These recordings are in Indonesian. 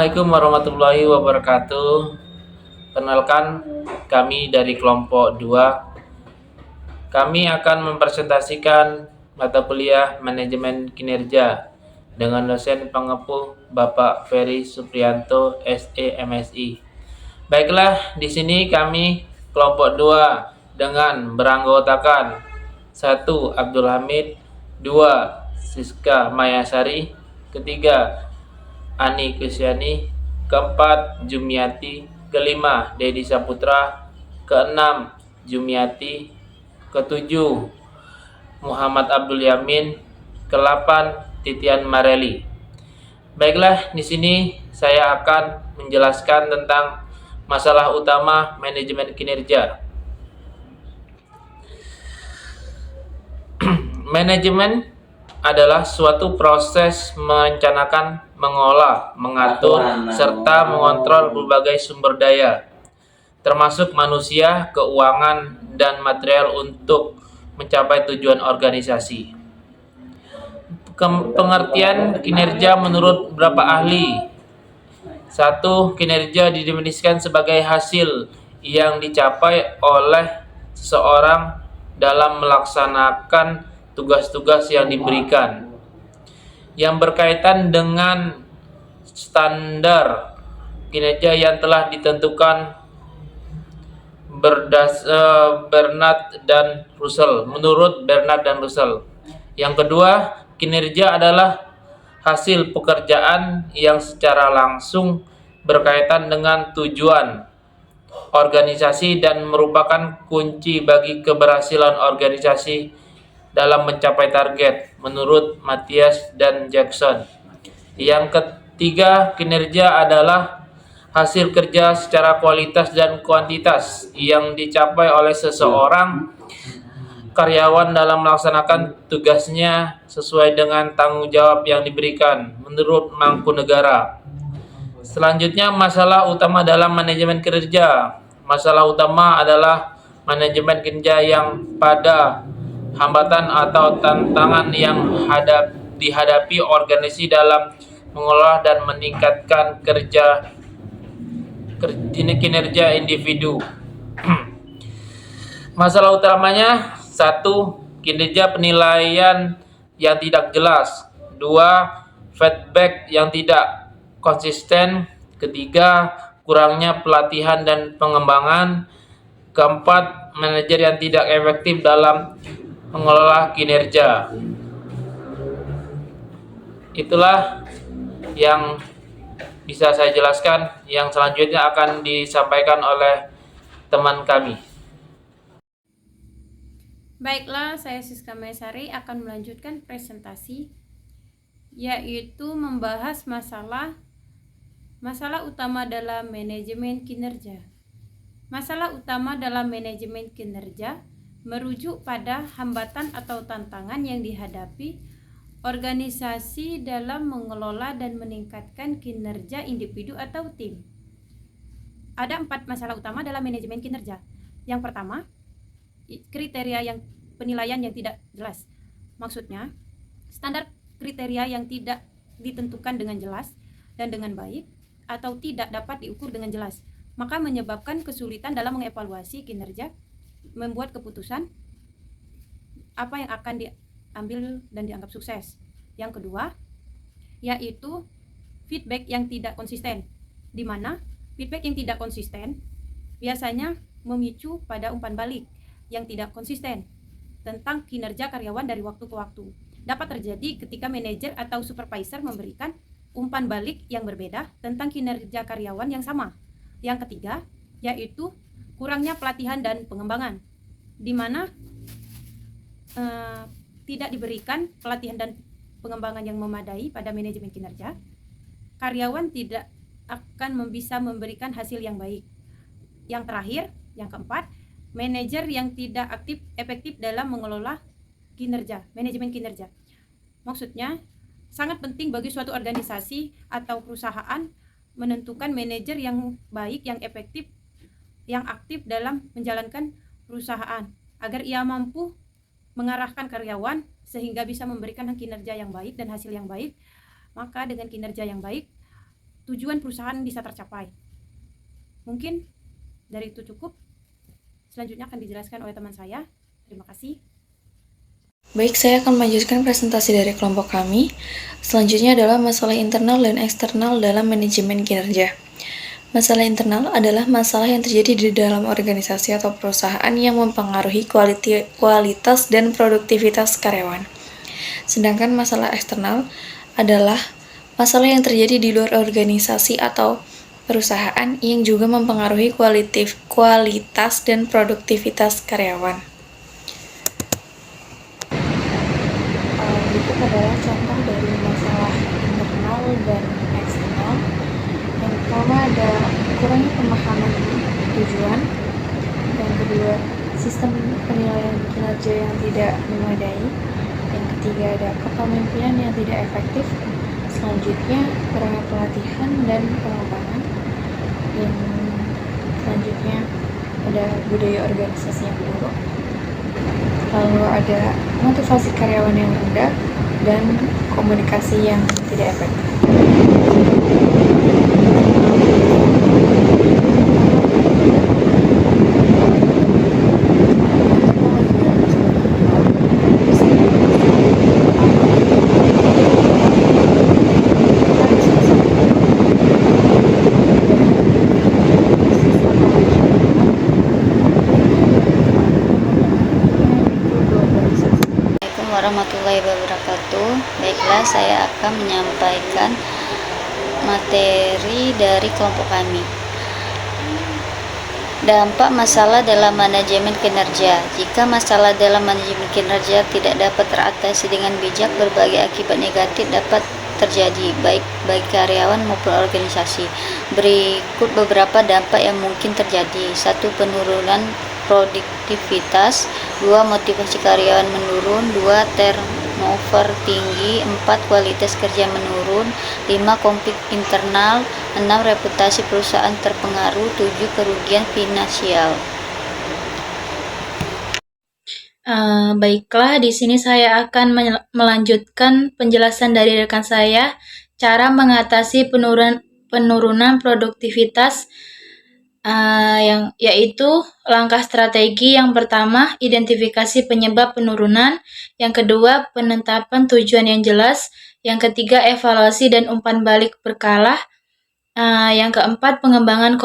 Assalamualaikum warahmatullahi wabarakatuh. Kenalkan, kami dari kelompok 2. Kami akan mempresentasikan mata kuliah Manajemen Kinerja dengan dosen pengepuh Bapak Ferry Supriyanto, SE MSI. Baiklah, di sini kami kelompok 2 dengan beranggotakan 1. Abdul Hamid, 2. Siska Mayasari, ketiga Ani Kusyani, keempat Jumiati, kelima Dedi Saputra, keenam Jumiati, ketujuh Muhammad Abdul Yamin, ke-8 Titian Mareli. Baiklah, di sini saya akan menjelaskan tentang masalah utama manajemen kinerja. Manajemen adalah suatu proses merencanakan, mengolah, mengatur, serta mengontrol berbagai sumber daya, termasuk manusia, keuangan, dan material untuk mencapai tujuan organisasi. Pengertian kinerja menurut beberapa ahli. 1. Kinerja didefinisikan sebagai hasil yang dicapai oleh seseorang dalam melaksanakan tugas-tugas yang diberikan, yang berkaitan dengan standar kinerja yang telah ditentukan menurut Bernard dan Russell. Yang kedua, kinerja adalah hasil pekerjaan yang secara langsung berkaitan dengan tujuan organisasi dan merupakan kunci bagi keberhasilan organisasi dalam mencapai target menurut Matthias dan Jackson. Yang ketiga, kinerja adalah hasil kerja secara kualitas dan kuantitas yang dicapai oleh seseorang karyawan dalam melaksanakan tugasnya sesuai dengan tanggung jawab yang diberikan menurut Mangkunegara. Selanjutnya, masalah utama dalam manajemen kinerja. Masalah utama adalah manajemen kinerja yang pada hambatan atau tantangan yang dihadapi organisasi dalam mengelola dan meningkatkan kinerja individu. Masalah utamanya: 1. Kinerja penilaian yang tidak jelas. 2. Feedback yang tidak konsisten. 3. Kurangnya pelatihan dan pengembangan. 4. Manajer yang tidak efektif dalam mengelola kinerja. Itulah yang bisa saya jelaskan. Yang selanjutnya akan disampaikan oleh teman kami. Baiklah, saya Siska Mayasari akan melanjutkan presentasi, yaitu membahas masalah utama dalam manajemen kinerja. Masalah utama dalam manajemen kinerja merujuk pada hambatan atau tantangan yang dihadapi organisasi dalam mengelola dan meningkatkan kinerja individu atau tim. Ada 4 masalah utama dalam manajemen kinerja. Yang pertama, kriteria penilaian yang tidak jelas. Maksudnya, standar kriteria yang tidak ditentukan dengan jelas dan dengan baik atau tidak dapat diukur dengan jelas, maka menyebabkan kesulitan dalam mengevaluasi kinerja, membuat keputusan apa yang akan diambil dan dianggap sukses. Yang kedua, yaitu feedback yang tidak konsisten, di mana feedback yang tidak konsisten biasanya memicu pada umpan balik yang tidak konsisten tentang kinerja karyawan dari waktu ke waktu. Dapat terjadi ketika manajer atau supervisor memberikan umpan balik yang berbeda tentang kinerja karyawan yang sama. Yang ketiga, yaitu kurangnya pelatihan dan pengembangan, di mana tidak diberikan pelatihan dan pengembangan yang memadai pada manajemen kinerja, karyawan tidak akan bisa memberikan hasil yang baik. Yang terakhir, yang keempat, manajer yang tidak efektif dalam mengelola kinerja, manajemen kinerja. Maksudnya, sangat penting bagi suatu organisasi atau perusahaan menentukan manajer yang baik, yang efektif, yang aktif dalam menjalankan perusahaan, agar ia mampu mengarahkan karyawan sehingga bisa memberikan kinerja yang baik dan hasil yang baik. Maka dengan kinerja yang baik, tujuan perusahaan bisa tercapai. Mungkin dari itu cukup. Selanjutnya akan dijelaskan oleh teman saya. Terima kasih. Baik, saya akan melanjutkan presentasi dari kelompok kami. Selanjutnya adalah masalah internal dan eksternal dalam manajemen kinerja. Masalah internal adalah masalah yang terjadi di dalam organisasi atau perusahaan yang mempengaruhi kualitas dan produktivitas karyawan. Sedangkan masalah eksternal adalah masalah yang terjadi di luar organisasi atau perusahaan yang juga mempengaruhi kualitas dan produktivitas karyawan. Berikut adalah contoh dari masalah internal dan eksternal. Yang pertama ada kurangnya pemahaman tujuan. Yang kedua, sistem penilaian kinerja yang tidak memadai. Yang ketiga ada kepemimpinan yang tidak efektif. Selanjutnya kurangnya pelatihan dan pengembangan. Yang selanjutnya ada budaya organisasi yang buruk. Lalu ada motivasi karyawan yang rendah dan komunikasi yang tidak efektif. Warahmatullahi wabarakatuh. Baiklah, saya akan menyampaikan materi dari kelompok kami. Dampak masalah dalam manajemen kinerja. Jika masalah dalam manajemen kinerja tidak dapat teratasi dengan bijak, berbagai akibat negatif dapat terjadi, baik bagi karyawan maupun organisasi. Berikut beberapa dampak yang mungkin terjadi. 1. Penurunan produktivitas. 2. Motivasi karyawan menurun. 2. Turnover tinggi. 4. Kualitas kerja menurun. 5. Konflik internal. 6. Reputasi perusahaan terpengaruh. 7. Kerugian finansial. Baiklah, di sini saya akan melanjutkan penjelasan dari rekan saya, cara mengatasi penurunan produktivitas, yaitu langkah strategi. Yang pertama, identifikasi penyebab penurunan. Yang kedua, penetapan tujuan yang jelas. Yang ketiga, evaluasi dan umpan balik berkala. Yang keempat, pengembangan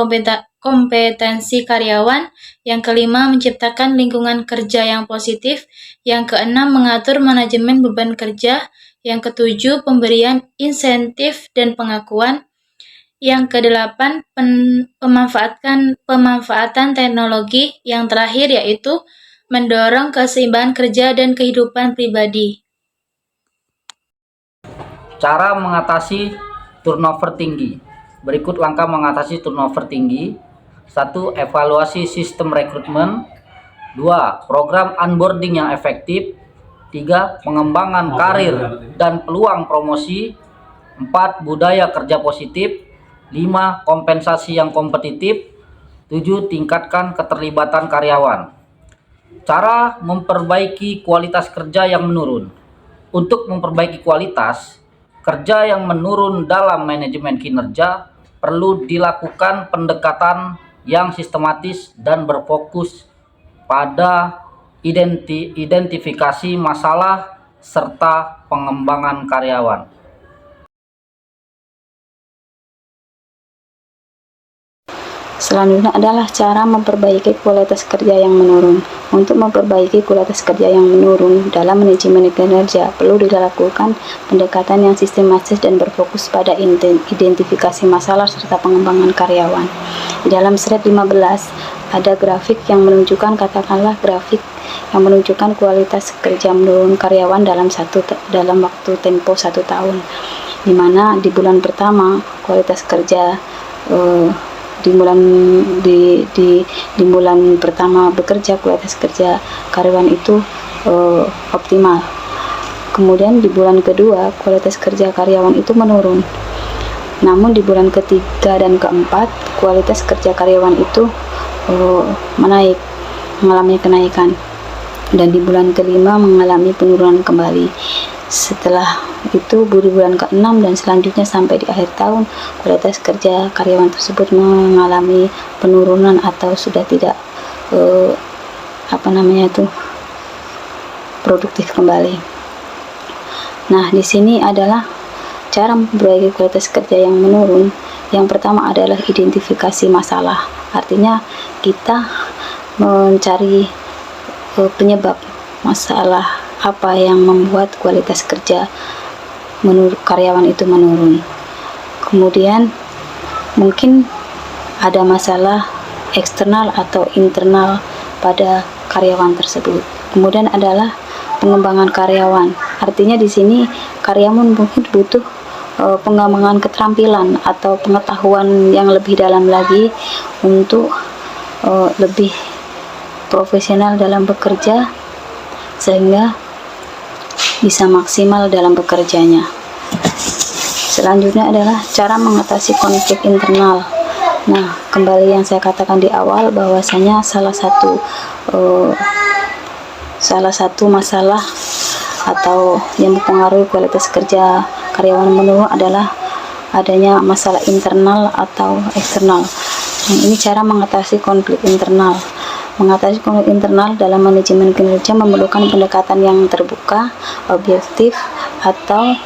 kompetensi karyawan. Yang kelima, menciptakan lingkungan kerja yang positif. Yang keenam, mengatur manajemen beban kerja. Yang ketujuh, pemberian insentif dan pengakuan. Yang kedelapan, pemanfaatan teknologi. Yang terakhir yaitu mendorong keseimbangan kerja dan kehidupan pribadi. Cara mengatasi turnover tinggi. Berikut langkah mengatasi turnover tinggi. 1. Evaluasi sistem rekrutmen. 2. Program onboarding yang efektif. 3. Pengembangan karir dan peluang promosi. 4. Budaya kerja positif. 5. Kompensasi yang kompetitif. 7. Tingkatkan keterlibatan karyawan. Cara memperbaiki kualitas kerja yang menurun. Untuk memperbaiki kualitas kerja yang menurun dalam manajemen kinerja, perlu dilakukan pendekatan yang sistematis dan berfokus pada identifikasi masalah serta pengembangan karyawan. Selanjutnya adalah cara memperbaiki kualitas kerja yang menurun. Untuk memperbaiki kualitas kerja yang menurun dalam manajemen kinerja, perlu dilakukan pendekatan yang sistematis dan berfokus pada identifikasi masalah serta pengembangan karyawan. Di dalam slide 15 ada grafik yang menunjukkan, katakanlah grafik yang menunjukkan kualitas kerja menurun karyawan dalam waktu tempo 1 tahun, di mana di bulan pertama kualitas kerja di bulan pertama bekerja, kualitas kerja karyawan itu optimal. Kemudian di bulan kedua kualitas kerja karyawan itu menurun. Namun di bulan ketiga dan keempat kualitas kerja karyawan itu mengalami kenaikan, dan di bulan kelima mengalami penurunan kembali. Setelah itu di bulan ke-6 dan selanjutnya sampai di akhir tahun, kualitas kerja karyawan tersebut mengalami penurunan atau sudah tidak produktif kembali. Nah, di sini adalah cara memperbaiki kualitas kerja yang menurun. Yang pertama adalah identifikasi masalah. Artinya kita mencari penyebab masalah apa yang membuat kualitas kerja karyawan itu menurun. Kemudian mungkin ada masalah eksternal atau internal pada karyawan tersebut. Kemudian adalah pengembangan karyawan. Artinya di sini karyawan mungkin butuh pengembangan keterampilan atau pengetahuan yang lebih dalam lagi untuk lebih profesional dalam bekerja sehingga bisa maksimal dalam bekerjanya. Selanjutnya adalah cara mengatasi konflik internal. Nah, kembali yang saya katakan di awal bahwasanya salah satu masalah atau yang mempengaruhi kualitas kerja karyawan menurun adalah adanya masalah internal atau eksternal. Nah, ini cara mengatasi konflik internal. Mengatasi konflik internal dalam manajemen kinerja memerlukan pendekatan yang terbuka, objektif, atau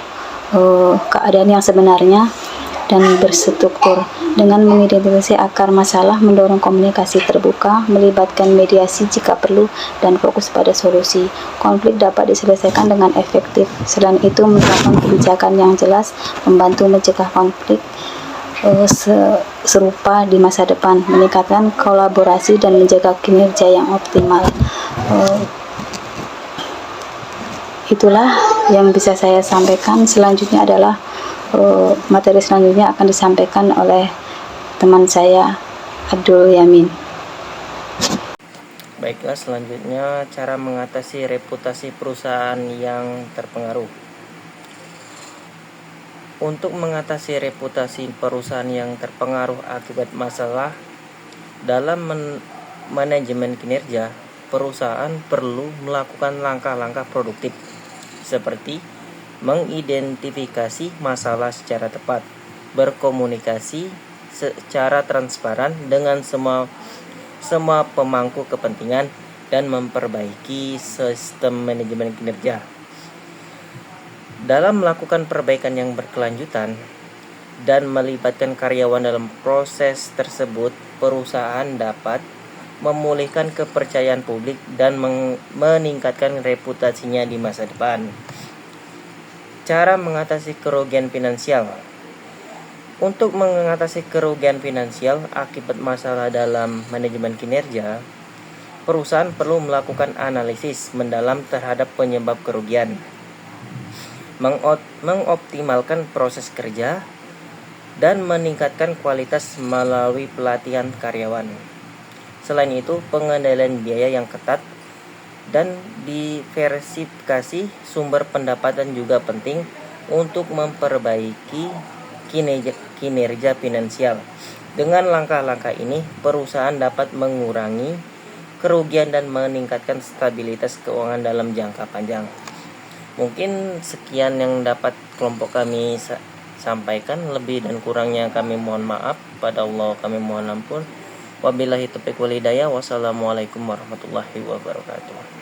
keadaan yang sebenarnya dan berstruktur. Dengan mengidentifikasi akar masalah, mendorong komunikasi terbuka, melibatkan mediasi jika perlu, dan fokus pada solusi. Konflik dapat diselesaikan dengan efektif. Selain itu, menerapkan kebijakan yang jelas membantu mencegah konflik serupa di masa depan, meningkatkan kolaborasi dan menjaga kinerja yang optimal. Itulah yang bisa saya sampaikan. Selanjutnya adalah materi selanjutnya akan disampaikan oleh teman saya Abdul Yamin. Baiklah, selanjutnya cara mengatasi reputasi perusahaan yang terpengaruh. Untuk mengatasi reputasi perusahaan yang terpengaruh akibat masalah dalam manajemen kinerja, perusahaan perlu melakukan langkah-langkah produktif seperti mengidentifikasi masalah secara tepat, berkomunikasi secara transparan dengan semua pemangku kepentingan, dan memperbaiki sistem manajemen kinerja. Dalam melakukan perbaikan yang berkelanjutan dan melibatkan karyawan dalam proses tersebut, perusahaan dapat memulihkan kepercayaan publik dan meningkatkan reputasinya di masa depan. Cara mengatasi kerugian finansial. Untuk mengatasi kerugian finansial akibat masalah dalam manajemen kinerja, perusahaan perlu melakukan analisis mendalam terhadap penyebab kerugian, mengoptimalkan proses kerja, dan meningkatkan kualitas melalui pelatihan karyawan. Selain itu, pengendalian biaya yang ketat dan diversifikasi sumber pendapatan juga penting untuk memperbaiki kinerja finansial. Dengan langkah-langkah ini, perusahaan dapat mengurangi kerugian dan meningkatkan stabilitas keuangan dalam jangka panjang. Mungkin sekian yang dapat kelompok kami sampaikan. Lebih dan kurangnya kami mohon maaf. Pada Allah kami mohon ampun. Wabillahi taufiq wal hidayah. Wassalamualaikum warahmatullahi wabarakatuh.